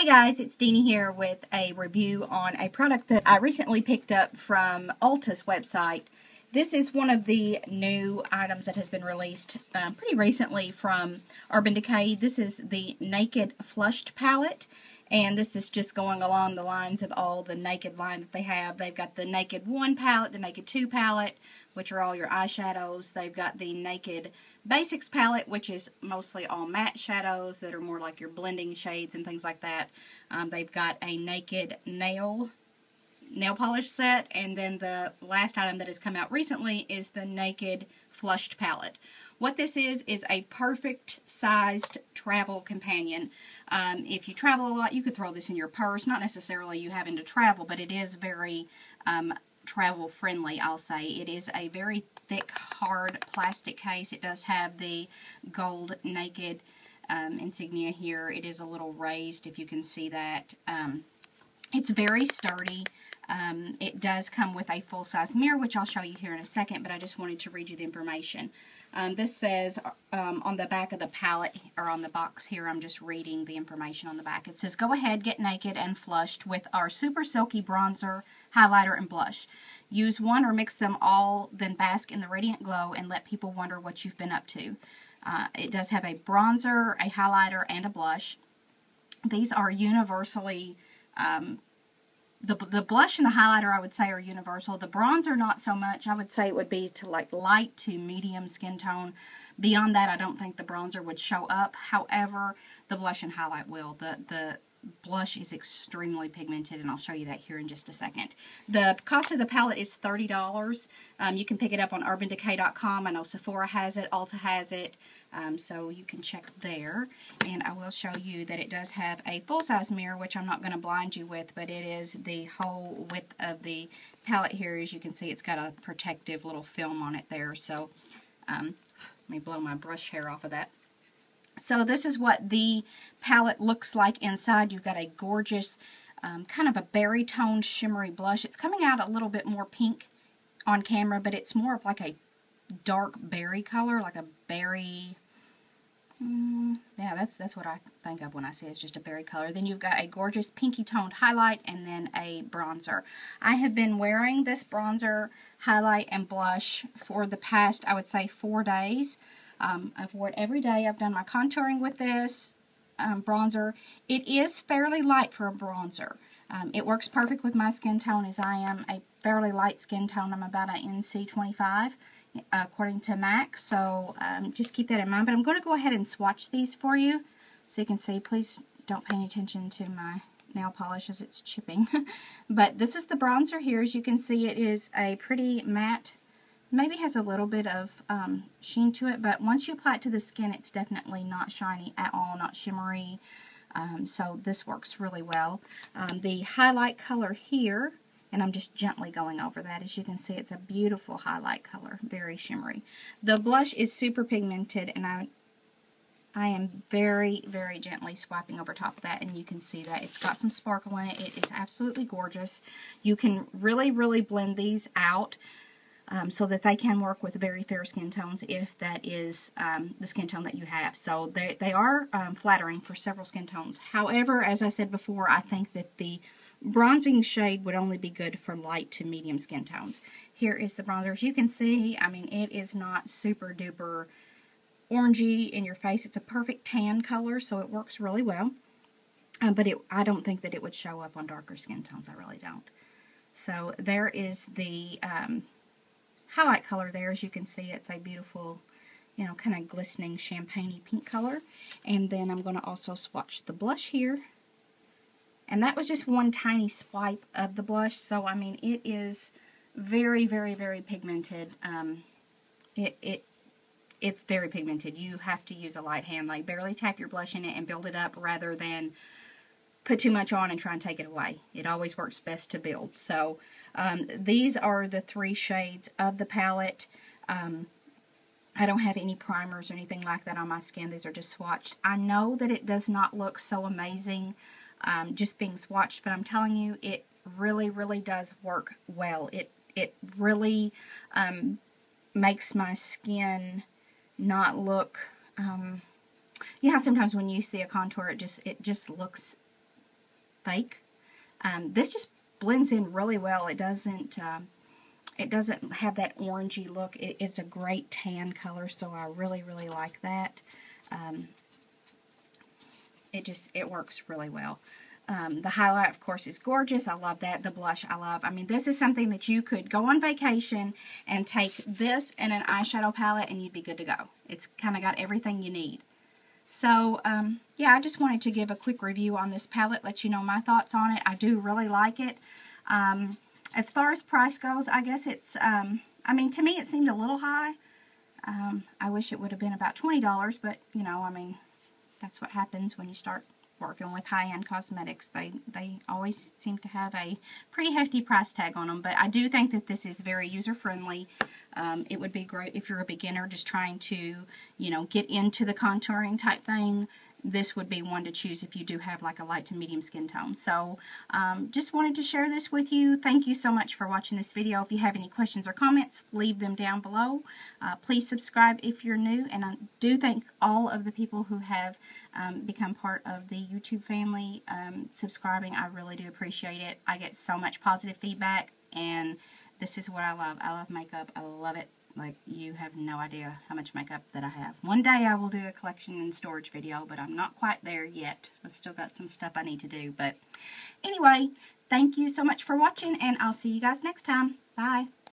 Hey guys, it's Deanie here with a review on a product that I recently picked up from Ulta's website. This is one of the new items that has been released pretty recently from Urban Decay. This is the Naked Flushed palette, and this is just going along the lines of all the Naked line that they have. They've got the Naked 1 palette, the Naked 2 palette, which are all your eyeshadows. They've got the Naked Basics palette, which is mostly all matte shadows that are more like your blending shades and things like that. They've got a Naked nail polish set, and then the last item that has come out recently is the Naked Flushed palette. What this is a perfect sized travel companion. If you travel a lot, you could throw this in your purse. Not necessarily you having to travel, but it is very travel friendly, I'll say. It is a very thick, hard plastic case. It does have the gold Naked insignia here. It is a little raised, if you can see that. It's very sturdy. It does come with a full-size mirror, which I'll show you here in a second, but I just wanted to read you the information. This says on the back of the palette, or on the box here, I'm just reading the information on the back. It says, "Go ahead, get naked and flushed with our super silky bronzer, highlighter, and blush. Use one or mix them all, then bask in the radiant glow and let people wonder what you've been up to." It does have a bronzer, a highlighter, and a blush. These are universally the blush and the highlighter, I would say, are universal. The bronzer, not so much. I would say it would be to like light to medium skin tone. Beyond that, I don't think the bronzer would show up. However, the blush and highlight will. The blush is extremely pigmented, and I'll show you that here in just a second. The cost of the palette is $30. You can pick it up on UrbanDecay.com. I know Sephora has it, Ulta has it, so you can check there. And I will show you that it does have a full-size mirror, which I'm not going to blind you with, but it is the whole width of the palette here. As you can see, it's got a protective little film on it there. So let me blow my brush hair off of that. So this is what the palette looks like inside. You've got a gorgeous kind of a berry toned shimmery blush. It's coming out a little bit more pink on camera, but it's more of like a dark berry color, like a berry, yeah, that's what I think of when I say it's just a berry color. Then you've got a gorgeous pinky toned highlight and then a bronzer. I have been wearing this bronzer, highlight, and blush for the past, I would say, 4 days. I've worn it every day. I've done my contouring with this bronzer. It is fairly light for a bronzer. It works perfect with my skin tone, as I am a fairly light skin tone. I'm about an NC 25 according to MAC, so just keep that in mind. But I'm going to go ahead and swatch these for you so you can see. Please don't pay any attention to my nail polish as it's chipping. But this is the bronzer here. As you can see, it is a pretty matte. Maybe has a little bit of sheen to it, but once you apply it to the skin, it's definitely not shiny at all, not shimmery. So this works really well. The highlight color here, and I'm just gently going over that. As you can see, it's a beautiful highlight color, very shimmery. The blush is super pigmented, and I am very, very gently swiping over top of that, and you can see that it's got some sparkle in it. It is absolutely gorgeous. You can really, really blend these out so that they can work with very fair skin tones if that is the skin tone that you have. So they are flattering for several skin tones. However, as I said before, I think that the bronzing shade would only be good for light to medium skin tones. Here is the bronzer. As you can see, I mean, it is not super duper orangey in your face. It's a perfect tan color, so it works really well. But I don't think that it would show up on darker skin tones. I really don't. So there is the highlight color there. As you can see, it's a beautiful, you know, kind of glistening champagne-y pink color. And then I'm going to also swatch the blush here. And that was just one tiny swipe of the blush. So, I mean, it is very, very, very pigmented. It's very pigmented. You have to use a light hand. Like, barely tap your blush in it and build it up rather than put too much on and try and take it away. It always works best to build. So these are the 3 shades of the palette. I don't have any primers or anything like that on my skin. These are just swatched. I know that it does not look so amazing just being swatched, but I'm telling you, it really, really does work well. It really makes my skin not look, you know, sometimes when you see a contour, it just looks fake. This just blends in really well. It doesn't have that orangey look. It's a great tan color, so I really, really like that. It works really well. The highlight, of course, is gorgeous. I love that. The blush, I love. I mean, this is something that you could go on vacation and take this and an eyeshadow palette and you'd be good to go. It's kind of got everything you need. So, yeah, I just wanted to give a quick review on this palette, let you know my thoughts on it. I do really like it. As far as price goes, I guess it's, I mean, to me it seemed a little high. I wish it would have been about $20, but, you know, I mean, that's what happens when you start working with high-end cosmetics. They always seem to have a pretty hefty price tag on them, but I do think that this is very user-friendly. It would be great if you're a beginner just trying to, you know, get into the contouring type thing. This would be one to choose if you do have like a light to medium skin tone. So just wanted to share this with you. Thank you so much for watching this video. If you have any questions or comments, leave them down below. Please subscribe if you're new, and I do thank all of the people who have become part of the YouTube family subscribing. I really do appreciate it. I get so much positive feedback, and this is what I love. I love makeup. I love it. Like, you have no idea how much makeup that I have. One day I will do a collection and storage video, but I'm not quite there yet. I've still got some stuff I need to do. But anyway, thank you so much for watching, and I'll see you guys next time. Bye.